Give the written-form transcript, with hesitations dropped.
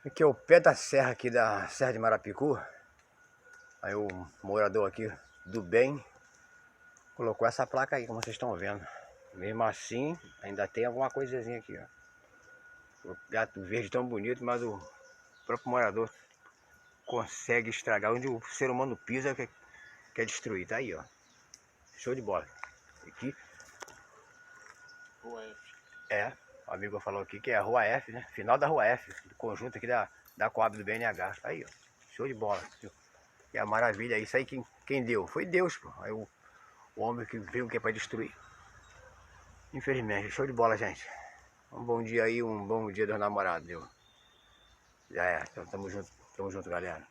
Aqui é o pé da serra aqui da Serra de Marapicu. Aí o morador aqui do bem colocou essa placa aí, como vocês estão vendo. Mesmo assim, ainda tem alguma coisinha aqui, ó. O gato verde tão bonito, mas o próprio morador consegue estragar. Onde o ser humano pisa quer destruir. Tá aí, ó. Show de bola. Aqui Rua F. é, o amigo falou aqui que é a Rua F, né? Final da Rua F, do conjunto aqui da Coab do BNH. Tá aí, ó. Show de bola. E a maravilha, isso aí quem deu? Foi Deus, pô. Aí o homem que veio que é pra destruir. Infelizmente, show de bola, gente. Um bom dia aí, um bom dia dos namorados, viu? Já é, então tamo junto, galera.